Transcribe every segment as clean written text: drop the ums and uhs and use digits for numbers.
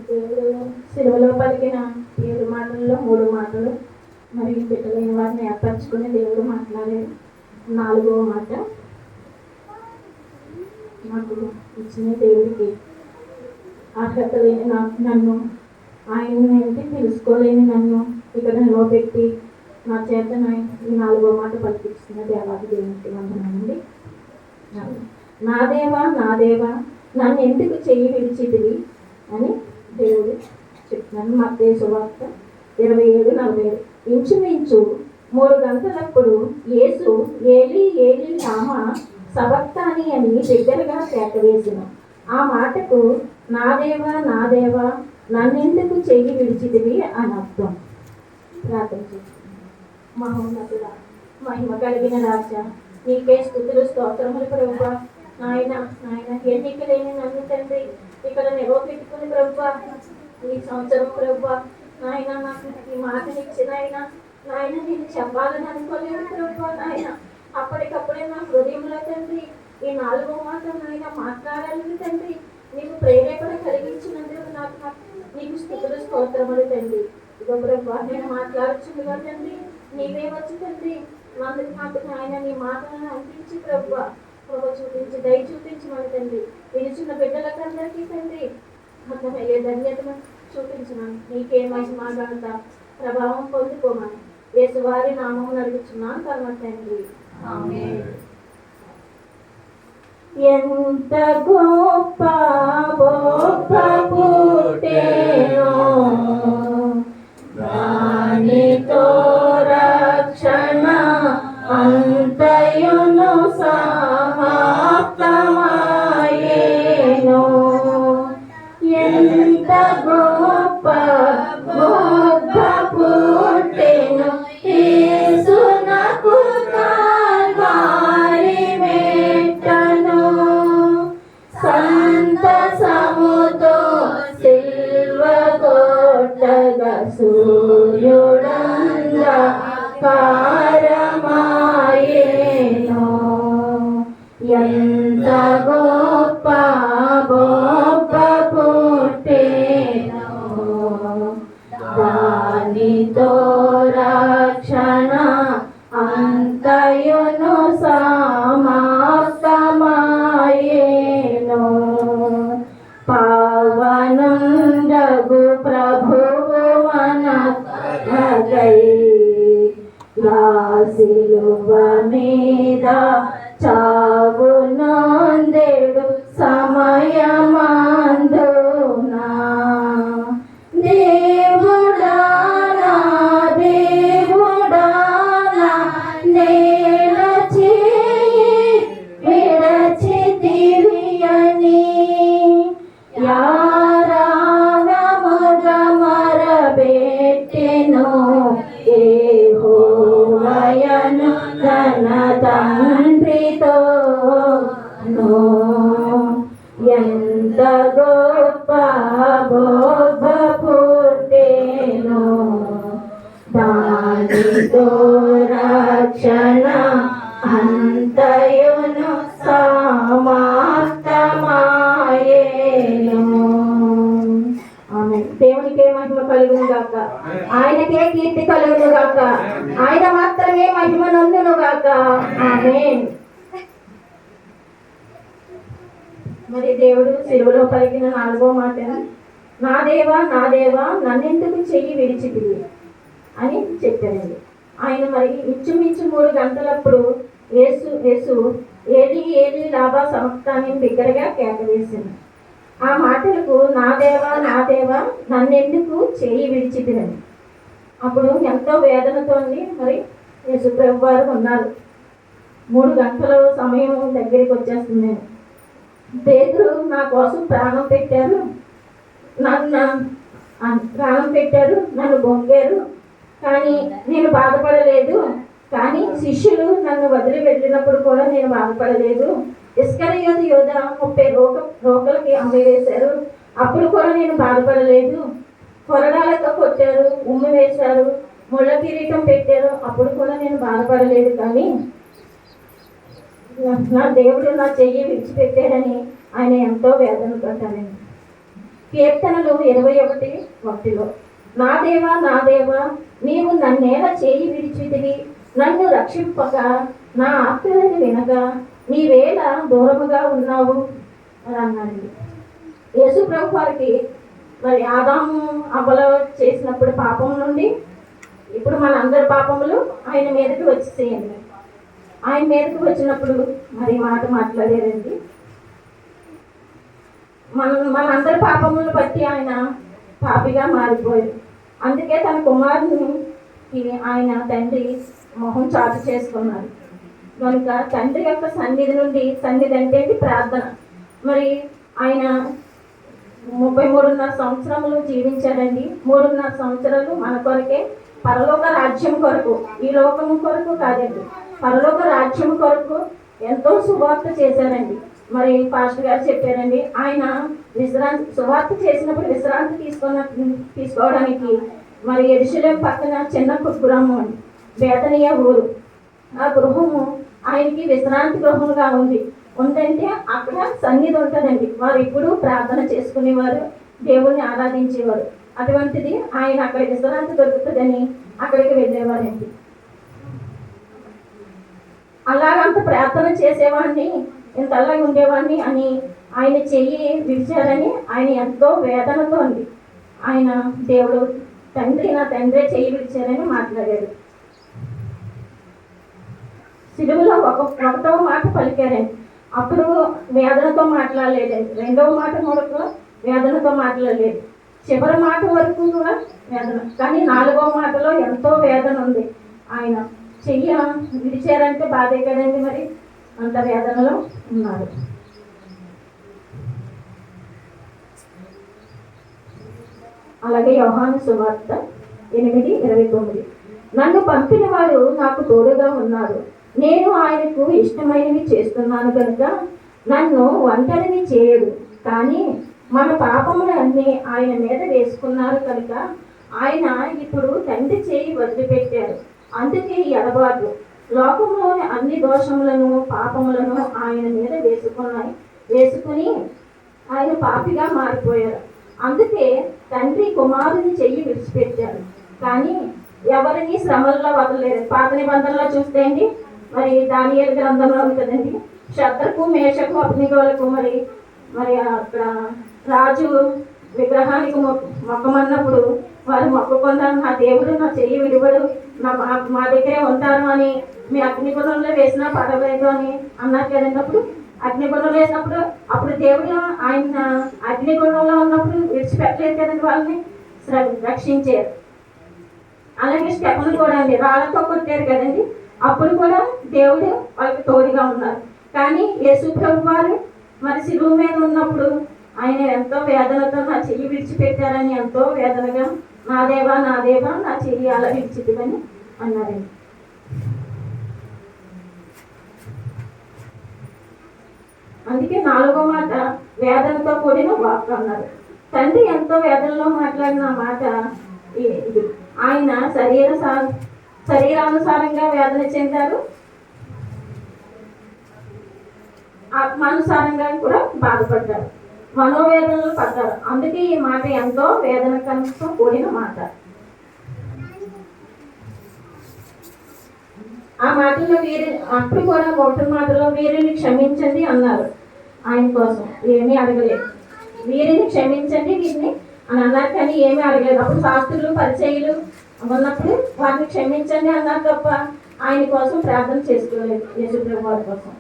దేవుడు సిలువలో పలికిన 7 మాటల్లో 3 మాటలు మరి బిడ్డలైన వారిని ఏర్పరచుకుని దేవుడు మాట్లాడే 4వ మాట, నాకు ఇచ్చిన దేవుడికి అర్హత లేని నన్ను, ఆయన ఏంటి తెలుసుకోలేని నన్ను ఇక్కడ నిలవబెట్టి నా చేత ఈ 4వ మాట పలికిస్తున్న దేవాది దేవునికి వందనాలండి. నా దేవా నా దేవా నన్ను ఎందుకు చెయ్యి విడిచితివి అని దేవుడు చెప్తున్నాను. మత్తయి సువార్త 27:47. ఇంచుమించు 3 గంటలప్పుడు యేసు ఏలీ ఏలీ లామా సబక్తాని అని దగ్గరగా కేకవేసిన. ఆ మాటకు నా దేవా నా దేవా నన్నెందుకు చెయ్యి విడిచితివి అని అర్థం. ప్రార్థన చేస్తున్నాను. మహోన్నతుడా, మహిమ కలిగిన రాజా, నీకే స్తుతులు స్తోత్రములు ప్రభువా. నాయన ఎన్నిక లేని నన్ను తండ్రి ఇక్కడ నిలవబెట్టుకుని ప్రభువా, ఈ సంవత్సరం ప్రభువా నాయన నాకు ఈ మాటనిచ్చిన నాయన నేను చెప్పాలని అనుకోలేదు ప్రభువా. నాయన అప్పటికప్పుడే నా హృదయంలో తండ్రి ఈ 4వ మాట నాయన మాట్లాడాలని తండ్రి నీకు ప్రేరేపణ కలిగించినందుకు నీకు స్తుతులు స్తోత్రములు తండ్రి. ఇగో ప్రభువా నేను మాట్లాడుచుండగా తండ్రి నీవే వచ్చి తండ్రి నాకు నాయన నీ మాటలను అందించి ప్రభువా చూపించి దయ చూపించమని తండ్రి వినిచిన బిడ్డలకందరికీ తండ్రి అర్థమయ్యే ధన్యతను చూపించమని నీకే మహిమ ఘనత ప్రభావం పొందుకోమని యేసువారి నామం నడుచున్నాను కర్మ తండ్రి. ఆమేన్. ఎంత గొప్ప గొప్ప పుట్టెనో దానితో రక్షణ అంతయును సమాప్తమాయేను. ఎంత గొప్ప గొప్ప పుట్టెను యేసునకు కల్వరి మెట్టను. సంతసముతో సిల్వ కొట్టగా సూర్యుడంధకారమాయేను. ఎంత గొప్ప గొప్ప పుట్టెనో దానితో రక్షణ అంతయును సమాప్తమాయేను. పావనుండగు ప్రభువు మనకై సిలువ మీద చావు నొందెడు సమయమందునా. దేవుడా నా దేవుడా నా నేల చేయి విడచితివి అని యారావముగా మొరపెట్టెను యెహోవాయను తన తండ్రితో. ఎంత గొప్ప గొప్ప పుట్టెనో దానితో రక్షణ అంతయును సమాప్తమాయేను. ఆమేన్. దేవునికే మహిమ కలుగును గాక, ఆయనకే కీర్తి కలుగును గాక, ఆయన మాత్రమే మహిమ నందును గాక. ఆమేన్. మరి దేవుడు సిలువలో పలికిన 4వ మాట, నా దేవా నా దేవా నన్నెందుకు చెయ్యి విడిచితివి అని చెప్పారండి. ఆయన మరి ఇంచుమించు 3 గంటలప్పుడు యేసు ఏలీ ఏలీ లామా సబక్తాని బిగ్గరగా కేకవేసింది. ఆ మాటలకు నా దేవా నన్నెందుకు చెయ్యి విడిచితివని. అప్పుడు ఎంతో వేదనతో మరి యేసు ప్రభు వారు ఉన్నారు. 3 గంటల సమయం దగ్గరికి వచ్చేస్తుంది. పేతురు నా కోసం ప్రాణం పెట్టారు, నన్ను బొంగారు, కానీ నేను బాధపడలేదు. కానీ శిష్యులు నన్ను వదిలి వెళ్ళినప్పుడు కూడా నేను బాధపడలేదు. ఇస్కరియోతు యోధ 30 రోకలకి అమ్మివేశారు, అప్పుడు కూడా నేను బాధపడలేదు. కొరడాలతో కొట్టారు, ఉమ్మి వేశారు, ముళ్ళ కిరీటం పెట్టారు, అప్పుడు కూడా నేను బాధపడలేదు. కానీ నా దేవుడు నా చెయ్యి విడిచిపెట్టాడని ఆయన ఎంతో వేదన పడ్డాడండి. కీర్తనలు 21:1 నా దేవా నీవు నన్నేల చేయి విడిచితివి, నన్ను రక్షింపక నా ఆర్తులని వినగా నీవేళ దూరముగా ఉన్నావు అని అన్నాడు. యేసు ప్రభు వారికి మరి ఆదాము అవ్వలు చేసినప్పుడు పాపం నుండి ఇప్పుడు మన అందరి పాపములు ఆయన మీదకి వచ్చేసేయండి. ఆయన మీదకి వచ్చినప్పుడు మరి మాట మాట్లాడారండి. మన అందరి పాపములను బట్టి ఆయన పాపిగా మారిపోయారు. అందుకే తన కుమారుని ఆయన తండ్రి మొహం చాటు చేసుకున్నారు. కనుక తండ్రి యొక్క సన్నిధి నుండి, సన్నిధి అంటే ప్రార్థన, మరి ఆయన 33.5 సంవత్సరములు జీవించారండి. 3.5 సంవత్సరాలు మన కొరకే, పరలోక రాజ్యం కొరకు, ఈ లోకము కొరకు కాదండి, పరలోక రాజ్యం కొరకు ఎంతో సువార్త చేశారండి. మరి పాస్టర్ గారు చెప్పారండి, ఆయన సువార్త చేసినప్పుడు విశ్రాంతి తీసుకోవడానికి మరి యెరూషలేము పక్కన చిన్న గృహము అండి, బేతనియ ఊరు. ఆ గృహము ఆయనకి విశ్రాంతి గృహంగా ఉందంటే అక్కడ సన్నిధి ఉంటుందండి. వారు ఇప్పుడు ప్రార్థన చేసుకునేవారు, దేవుణ్ణి ఆరాధించేవారు. అటువంటిది ఆయన అక్కడ విశ్రాంతి దొరుకుతుందని అక్కడికి వెళ్ళేవారండి. అలాగంత ప్రార్థన చేసేవాడిని, ఇంతలా ఉండేవాడిని అని ఆయన చెయ్యి విడిచారని ఆయన ఎంతో వేదనతో అండి ఆయన దేవుడు నా తండ్రే చెయ్యి విడిచారని మాట్లాడాడు. సిలువలో ఒకటవ మాట పలికారండి, అప్పుడు వేదనతో మాట్లాడలేదండి. రెండవ మాట వరకు వేదనతో మాట్లాడలేదు, చివరి మాట వరకు కూడా వేదన. కానీ 4వ మాటలో ఎంతో వేదన ఉంది. ఆయన చెయ్యి విడిచారంటే బాధే కదండి, మరి అంత వేదనలో ఉన్నారు. అలాగే యోహాను సువార్త 8:29 నన్ను పంపిన వారు నాకు తోడుగా ఉన్నారు, నేను ఆయనకు ఇష్టమైనవి చేస్తున్నాను కనుక నన్ను ఒంటరిని చేయడు. కానీ మన పాపములు అన్నీ ఆయన మీద వేసుకున్నారు కనుక ఆయన ఇప్పుడు తండ్రి చేయి వదిలిపెట్టారు. అందుకే ఈ ఎడబాటు లోకంలోని అన్ని దోషములను పాపములను ఆయన మీద వేసుకుని ఆయన పాపిగా మారిపోయారు. అందుకే తండ్రి కుమారుని చెయ్యి విడిచిపెట్టారు, కానీ ఎవరిని శ్రమల్లో వదలలేదు. పాత నిబంధనలో చూస్తే అండి, మరి దానియేలు గ్రంథంలో ఉంటుందండి, శద్రకు మేషకు అబ్దెనెగోలకు మరి అక్కడ రాజు విగ్రహానికి మొక్కమన్నప్పుడు వారు మొక్కకున్నారు, నా దేవుడు నా చెయ్యి విడిపడు, మా దగ్గరే ఉంటారు అని, మీ అగ్నిగుణంలో వేసినా పర్వాలేదు అని అన్నారు కదండి. అప్పుడు అగ్నిగుణంలో వేసినప్పుడు అప్పుడు దేవుడు ఆయన అగ్నిగుణంలో ఉన్నప్పుడు విడిచిపెట్టలేదు కదండి, వాళ్ళని రక్షించారు. అలాగే స్టెఫెను కూడా అండి రాళ్ళతో కొట్టారు కదండి, అప్పుడు కూడా దేవుడు వాళ్ళకి తోడుగా ఉన్నారు. కానీ యేసు ప్రభు వారు మరి శిలువ మీద ఉన్నప్పుడు ఆయన ఎంతో వేదనతో నా చెయ్యి విడిచిపెట్టారని ఎంతో వేదనగా నా దేవా నా చెయ్యి అలా విడిచిద్దని అన్నారండి. అందుకే 4వ మాట వేదనతో కూడిన వాక్కు అన్నారు. తండ్రి ఎంతో వేదనలో మాట్లాడిన మాట ఇది. ఆయన శరీరానుసారంగా వేదన చెందారు, ఆత్మానుసారంగా కూడా బాధపడ్డారు, మనోవేదనలు పడ్డారు. అందుకే ఈ మాట ఎంతో వేదనతో కూడిన మాట. ఆ మాటలో అప్పుడు కూడా ఒకటి మాటలో వీరిని క్షమించండి అన్నారు. ఆయన కోసం ఏమీ అడగలేదు, వీరిని క్షమించండి వీరిని అని అన్నారు, కానీ ఏమీ అడగలేదు. అప్పుడు శాస్త్రులు పరిచయులు ఉన్నప్పుడు వారిని క్షమించండి అన్నారు తప్ప ఆయన కోసం ప్రార్థన చేసుకోలేదు, యేసు ప్రభు వారి కోసం.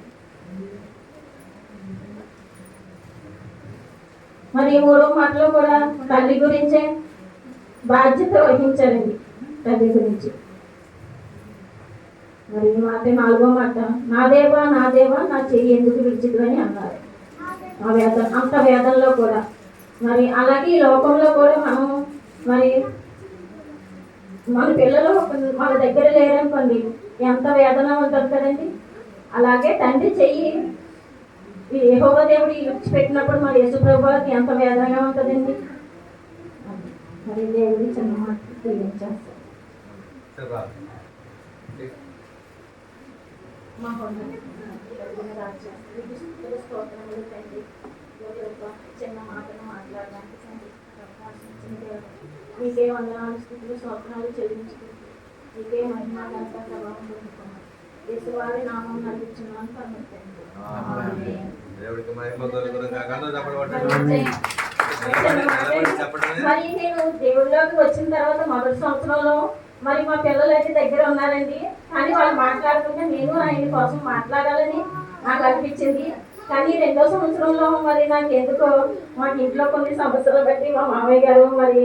మరి 3వ మాటలో కూడా తల్లి గురించే బాధ్యత వహించారండి, తల్లి గురించి. మరి ఈ మాట 4వ మాట నా దేవా నా చెయ్యి ఎందుకు విడిచిదు అని అన్నారు. ఆ వేదన, అంత వేదనలో కూడా మరి అలాగే ఈ లోకంలో కూడా మనం మరి మన పిల్లలు మన దగ్గర లేరనుకోండి ఎంత వేదన ఉంటుంది కదండి. అలాగే తండ్రి చెయ్యి యెహోవా దేవుడు విడిచిపెట్టినప్పుడు మరి యేసు ప్రభువుకి ఎంత వేదనగా ఉంటుందండి. మరి దేవుడి చిన్న మాట తెలియజేస్తారు. మా కలిగిన రాజ్యం మీకు స్తుతులు స్తోత్రములు తండ్రి. ఒక చిన్న మాటను మాట్లాడడానికి తండ్రి అవకాశం ఇచ్చిన దేవుడు మీకే వందనాలు స్తుతులు స్తోత్రాలు చెల్లించుకుంటూ మీకే మహిమ ఘనత ప్రభావం పొందుకున్నాం. యేసువారి నామం నడిపించున్నాను తండ్రి. దేవుడికి మహిమ కలుగును గాక. మరి నేను దేవుడిలోకి వచ్చిన తర్వాత మొదటి సంవత్సరంలో మరి మా పిల్లలు అయితే దగ్గర ఉన్నారండి. కానీ వాళ్ళు మాట్లాడుతుంటే నేను ఆయన కోసం మాట్లాడాలని నాకు అనిపించింది. కానీ రెండో సంవత్సరంలో మరి నాకు ఎందుకో మాకు ఇంట్లో కొన్ని సమస్యలు బట్టి మా మామయ్య గారు మరి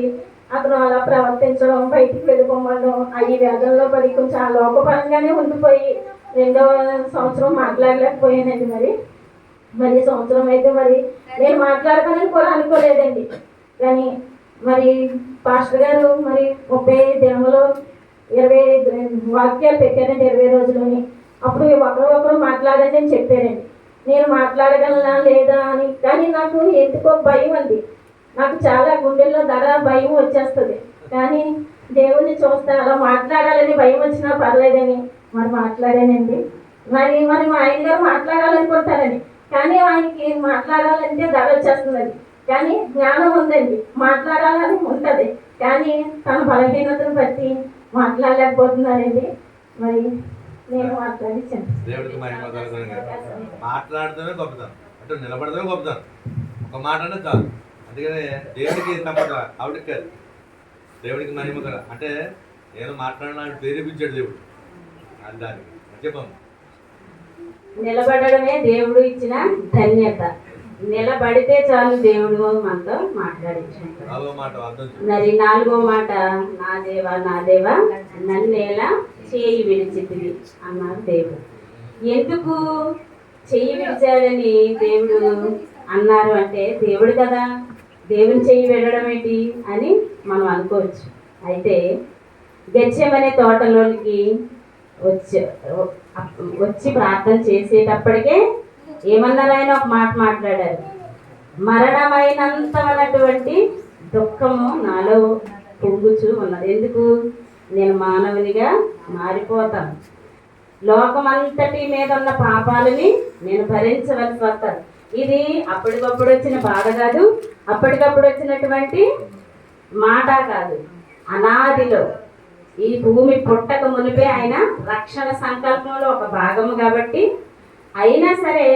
అతను అలా ప్రవర్తించడం, బయటికి వెళ్ళిపోవడం, ఈ వేదంలో పడి కొంచెం ఆ లోకపరంగానే ఉండిపోయి రెండో సంవత్సరం మాట్లాడలేకపోయానండి. మరి సంవత్సరం అయితే మరి నేను మాట్లాడతానని కూడా అనుకోలేదండి. కానీ మరి పాస్టర్ గారు మరి 30 దినములు 20 వాక్యాలు పెట్టారండి 20 రోజులని. అప్పుడు ఒకరు మాట్లాడండి అని చెప్పారండి. నేను మాట్లాడగలనా లేదా అని. కానీ నాకు ఎందుకో భయం అండి. నాకు చాలా గుండెల్లో భయం వచ్చేస్తుంది. కానీ దేవుణ్ణి చూస్తే అలా మాట్లాడాలని భయం వచ్చినా పర్లేదని మరి మాట్లాడానండి. మరి మా ఆయన గారు మాట్లాడాలనుకుంటారని, కానీ ఆయనకి మాట్లాడాలంటే వచ్చేస్తుందండి. కానీ జ్ఞానం ఉందండి, మాట్లాడాలని ఉంటుంది. కానీ తన బలహీనతను బట్టి మాట్లాడలేకపోతున్నారండి. మరి నేను మాట్లాడించాను. దేవుడికి మహిమ కలుగును గాక. మాట్లాడుతూనే గొప్పతనం, అంటే నిలబడమే గొప్పతనం. ఒక మాట అంటే చాలు. అందుకని దేవుడికి తప్పక ఆవిడకి కాదు, దేవుడికి మహిమ కల అంటే నేను మాట్లాడడానికి ప్రేరేపించాడు దేవుడు. అది దానికి చెప్పాము. నిలబడమే దేవుడు ఇచ్చిన ధన్యత. నిలబడితే చాలు దేవుడు మనతో మాట్లాడించాడు. మరి 4వ మాట, నా దేవా నా దేవా నన్నేలా చేయి విడిచితివి అన్నారు దేవుడు. ఎందుకు చెయ్యి విడిచాడని దేవుడు అన్నారు అంటే, దేవుడు కదా, దేవుని చెయ్యి విడడం ఏంటి అని మనం అనుకోవచ్చు. అయితే గెత్సేమనే తోటలోనికి వచ్చి ప్రార్థన చేసేటప్పటికే ఏమన్నారు, ఆయన ఒక మాట మాట్లాడారు. మరణమైనంతమైనటువంటి దుఃఖము నాలో పొంగుచూ ఉన్నది. ఎందుకు? నేను మానవునిగా మారిపోతాను. లోకమంతటి మీద ఉన్న పాపాలని నేను భరించవలసి వస్తాను. ఇది అప్పటికప్పుడు వచ్చిన బాధ కాదు, అప్పటికప్పుడు వచ్చినటువంటి మాట కాదు. అనాదిలో ఈ భూమి పుట్టక మునిపే ఆయన రక్షణ సంకల్పంలో ఒక భాగము కాబట్టి, అయినా సరే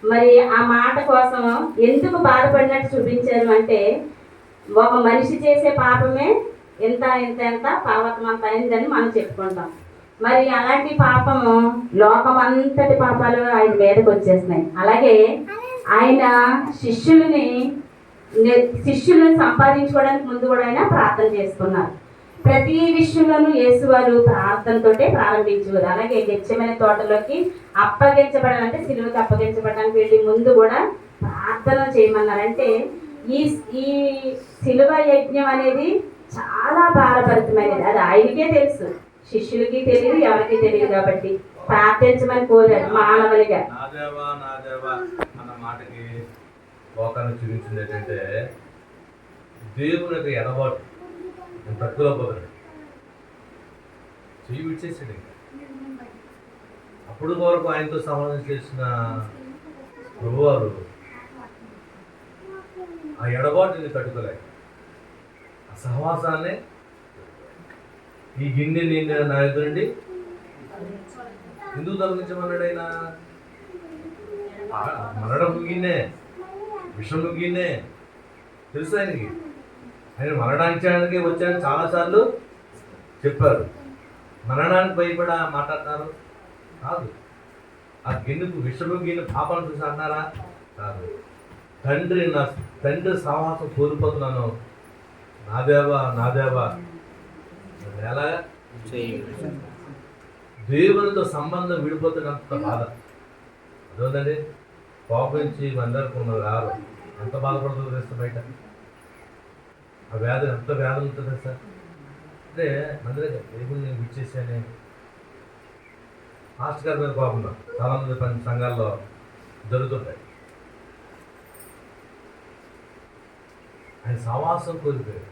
మరి ఆ మాట కోసం ఎందుకు బాధపడినట్టు చూపించారు అంటే, ఒక మనిషి చేసే పాపమే ఎంత ఎంత ఎంత పర్వతమంత అయిందని మనం చెప్పుకుంటాం. మరి అలాంటి పాపము లోకమంతటి పాపాలు ఆయన మీదకి వచ్చేసినాయి. అలాగే ఆయన శిష్యులను సంపాదించుకోవడానికి ముందు కూడా ఆయన ప్రార్థన చేసుకున్నారు. ప్రతి విషయంలోనూ యేసువారు ప్రార్థనతోటే ప్రారంభించేవారు. అలాగే గెత్సేమనే తోటలోకి అప్పగించబడాలంటే, సిలువకి అప్పగించబడడానికి వెళ్ళి ముందు కూడా ప్రార్థన చేయమన్నారంటే, ఈ సిలువ యజ్ఞం అనేది చాలా భారభరితమైనది. అది ఆయనకే తెలుసు, శిష్యులకి తెలియదు, ఎవరికి తెలియదు. కాబట్టి ప్రార్థించమని కోరారు మానవునిగా. అన్న మాటకి పోకాన్ని చూపించింది ఏంటంటే, దేవునికి ఎడబాటు తక్కువ పోతాడు, చెయ్యి విడిచేసాడు. ఇంకా అప్పుడు వరకు ఆయనతో సమాధానం చేసిన ప్రభువారు ఆ ఎడబాటుని తట్టుకోలేక ఆ సహవాసాన్ని, ఈ గిన్నె నేను నా ఎదురు నుండి ఎందుకు తొలగించమన్నాడు ఆయన? మరణపు గిన్నె, విషము గిన్నె తెలుసు ఆయనకి. ఆయన మరణానికి వచ్చాయని చాలాసార్లు చెప్పారు. మరణానికి భయపడ మాట్లాడతారు కాదు. ఆ గిన్నెకు విషము గిన్నె పాపాలను చూసి అన్నారా? కాదు. తండ్రి సహవాసం కోల్పోతున్నాను, నా దేవా ఎలాగా దేవునితో సంబంధం విడిపోతున్నంత బాధ అదోదండి. కోపించి అందరికి రారు, ఎంత బాధపడుతుందో తెలుసు బయట. ఆ వ్యాధి ఎంత వ్యాధి ఉంటుంది సార్ అంటే అందరూ దేవుని నేను విచ్చేసానే మాస్టర్ గారి మీద కోపం చాలామంది పని సంఘాల్లో జరుగుతుంటాయి. ఆయన సహవాసం కోల్పోయాడు.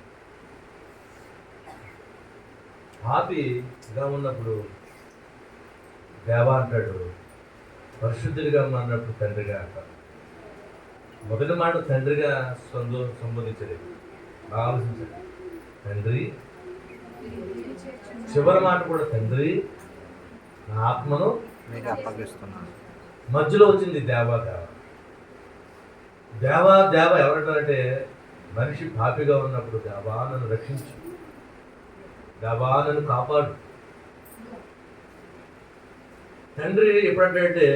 పాపిగా ఉన్నప్పుడు దేవా అంటాడు, పరిశుద్ధుడిగా మారినప్పుడు తండ్రిగా అంటారు. మొదటి మాట తండ్రిగా సంబోధించలేదు, ఆలోచించండి. తండ్రి, చివరి మాట కూడా తండ్రి, నా ఆత్మను మీకు అప్పగిస్తున్నాను. మధ్యలో వచ్చింది దేవా దేవ. దేవా దేవ ఎవరంటారంటే మనిషి పాపిగా ఉన్నప్పుడు దేవా నన్ను రక్షించు, దేవా నన్ను కాపాడు. తండ్రి ఎప్పుడంటే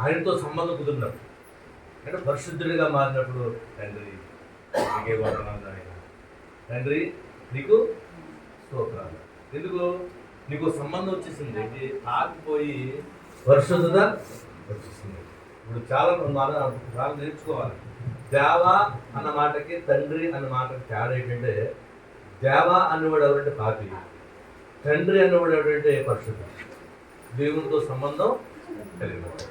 ఆయనతో సంబంధం కుదిరినప్పుడు, అంటే పరిశుద్ధుడిగా మారినప్పుడు తండ్రి నీకే వందనాలు ఆయన, తండ్రి నీకు స్తోత్రాలు. ఎందుకు? నీకు సంబంధం వచ్చేసింది, ఆగిపోయి పరిశుద్ధత వచ్చేసింది. ఇప్పుడు చాలా నేర్చుకోవాలి. దేవ అన్న మాటకి తండ్రి అన్న మాటకి తేడా ఏంటంటే, దేవ అనేవాడు ఎవరంటే పాపి, తండ్రి అనేవాడు ఎవరంటే పరిశుద్ధం, దేవునితో సంబంధం కలిగినవాడు.